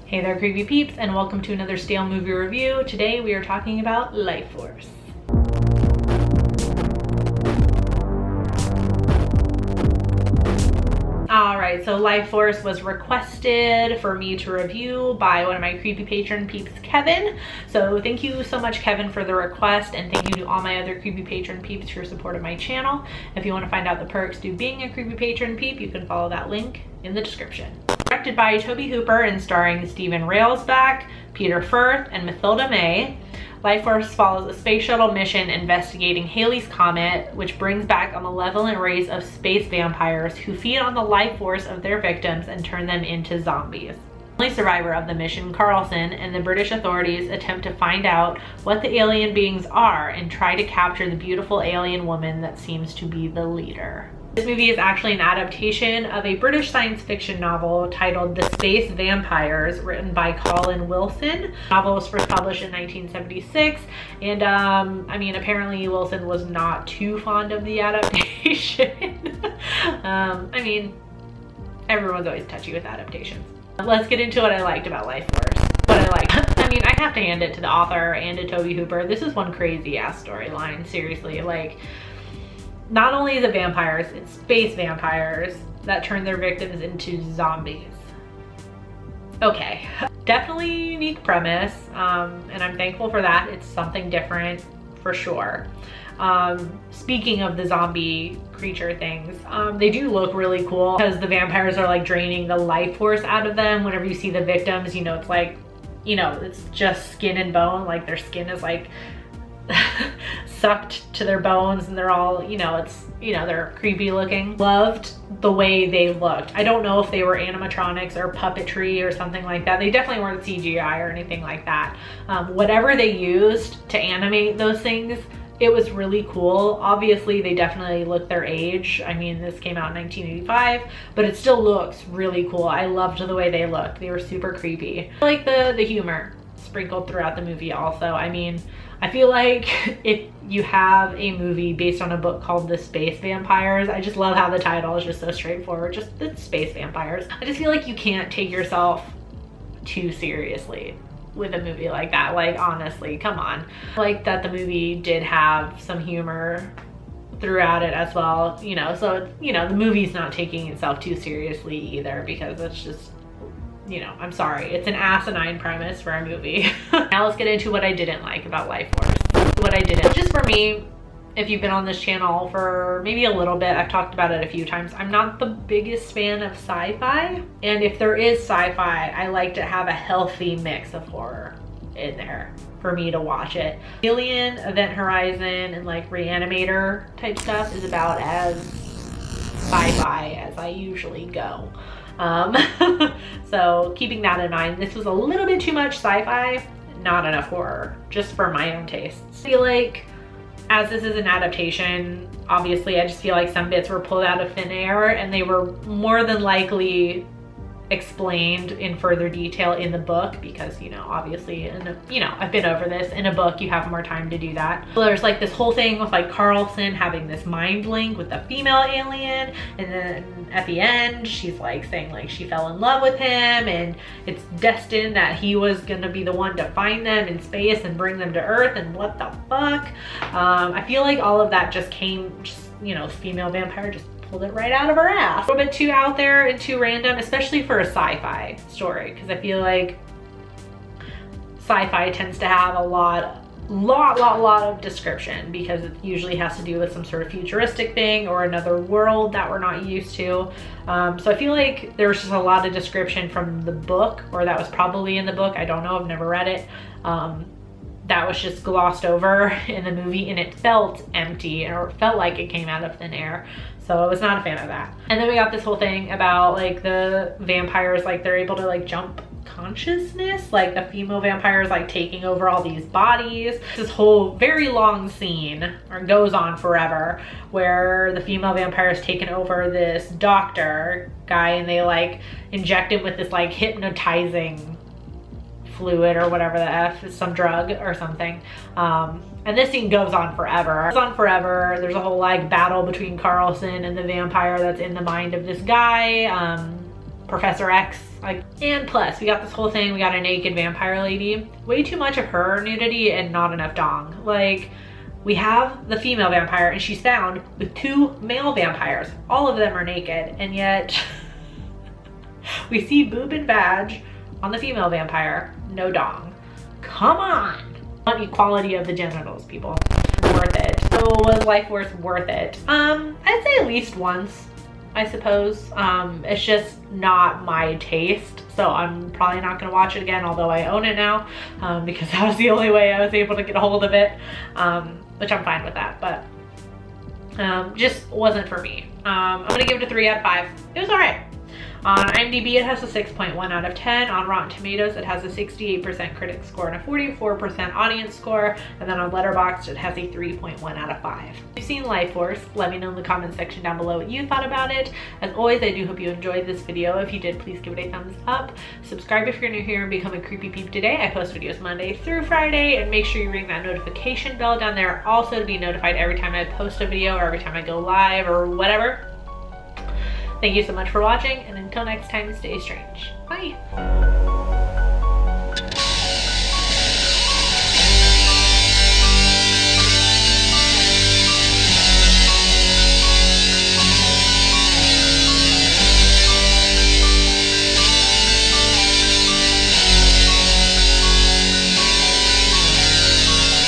Hey there, creepy peeps, and welcome to another stale movie review. Today we are talking about Lifeforce. Alright, so Lifeforce was requested for me to review by one of my creepy patron peeps, Kevin. So thank you so much, Kevin, for the request, and thank you to all my other creepy patron peeps for your support of my channel. If you want to find out the perks to being a creepy patron peep, you can follow that link in the description. Directed by Toby Hooper and starring Stephen Railsback, Peter Firth, and Mathilda May, Lifeforce follows a space shuttle mission investigating Halley's Comet, which brings back a malevolent race of space vampires who feed on the life force of their victims and turn them into zombies. The only survivor of the mission, Carlson, and the British authorities attempt to find out what the alien beings are and try to capture the beautiful alien woman that seems to be the leader. This movie is actually an adaptation of a British science fiction novel titled The Space Vampires, written by Colin Wilson. The novel was first published in 1976, and I mean, apparently Wilson was not too fond of the adaptation. I mean, everyone's always touchy with adaptations. Let's get into what I liked about Lifeforce. What I liked. I mean, I have to hand it to the author and to Toby Hooper. This is one crazy ass storyline, seriously. Like, not only is it vampires, it's space vampires that turn their victims into zombies. Okay, definitely unique premise, and I'm thankful for that. It's something different for sure. Speaking of the zombie creature things, they do look really cool because the vampires are like draining the life force out of them. Whenever you see the victims, you know, it's like, you know, it's just skin and bone, like their skin is like sucked to their bones, and they're all, you know, it's, you know, they're creepy looking. Loved the way they looked. I don't know if they were animatronics or puppetry or something like that. They definitely weren't CGI or anything like that. Whatever they used to animate those things, it was really cool. Obviously, they definitely look their age. I mean, this came out in 1985, but it still looks really cool. I loved the way they looked. They were super creepy. I like the humor sprinkled throughout the movie also. I mean, I feel like if you have a movie based on a book called The Space Vampires, I just love how the title is just so straightforward, just the space vampires. I just feel like you can't take yourself too seriously with a movie like that. Like, honestly, come on. I like that the movie did have some humor throughout it as well, you know, so, you know, the movie's not taking itself too seriously either, because it's just, you know, I'm sorry, it's an asinine premise for a movie. Now let's get into what I didn't like about Lifeforce. What I didn't. Just for me, if you've been on this channel for maybe a little bit, I've talked about it a few times, I'm not the biggest fan of sci-fi. And if there is sci-fi, I like to have a healthy mix of horror in there for me to watch it. Alien, Event Horizon, and like Reanimator type stuff is about as sci-fi as I usually go. So keeping that in mind, this was a little bit too much sci-fi, not enough horror, just for my own tastes. I feel like, as this is an adaptation, obviously I just feel like some bits were pulled out of thin air, and they were more than likely explained in further detail in the book, because, you know, obviously, you know, I've been over this. In a book, you have more time to do that. So there's like this whole thing with like Carlson having this mind link with the female alien, and then at the end, she's like saying like she fell in love with him, and it's destined that he was gonna be the one to find them in space and bring them to Earth, and what the fuck? I feel like all of that just came, you know, female vampire just pulled it right out of her ass. A little bit too out there and too random, especially for a sci-fi story, because I feel like sci-fi tends to have a lot of description, because it usually has to do with some sort of futuristic thing or another world that we're not used to. So I feel like there was just a lot of description from the book, or that was probably in the book. I don't know, I've never read it. That was just glossed over in the movie, and it felt empty, or it felt like it came out of thin air. So I was not a fan of that. And then we got this whole thing about like the vampires, like they're able to like jump consciousness, like the female vampires like taking over all these bodies. This whole very long scene, or goes on forever, where the female vampire is taken over this doctor guy, and they like inject him with this like hypnotizing fluid or whatever the F, some drug or something. And this scene goes on forever. It's on forever. There's a whole like battle between Carlson and the vampire that's in the mind of this guy, Professor X, Like, and plus, we got this whole thing, we got a naked vampire lady. Way too much of her nudity and not enough dong. Like, we have the female vampire and she's found with 2 male vampires. All of them are naked, and yet we see boob and vag on the female vampire, no dong. Come on. Want equality of the genitals, people. Worth it. So was Lifeforce worth it? I'd say at least once, I suppose. It's just not my taste, so I'm probably not gonna watch it again, although I own it now, because that was the only way I was able to get a hold of it, which I'm fine with that, but just wasn't for me. I'm gonna give it a 3 out of 5. It was all right. On IMDb, it has a 6.1 out of 10. On Rotten Tomatoes, it has a 68% critic score and a 44% audience score. And then on Letterboxd, it has a 3.1 out of 5. If you've seen Lifeforce, let me know in the comments section down below what you thought about it. As always, I do hope you enjoyed this video. If you did, please give it a thumbs up. Subscribe if you're new here and become a Creepy Peep today. I post videos Monday through Friday, and make sure you ring that notification bell down there also to be notified every time I post a video or every time I go live or whatever. Thank you so much for watching, and until next time, stay strange. Bye.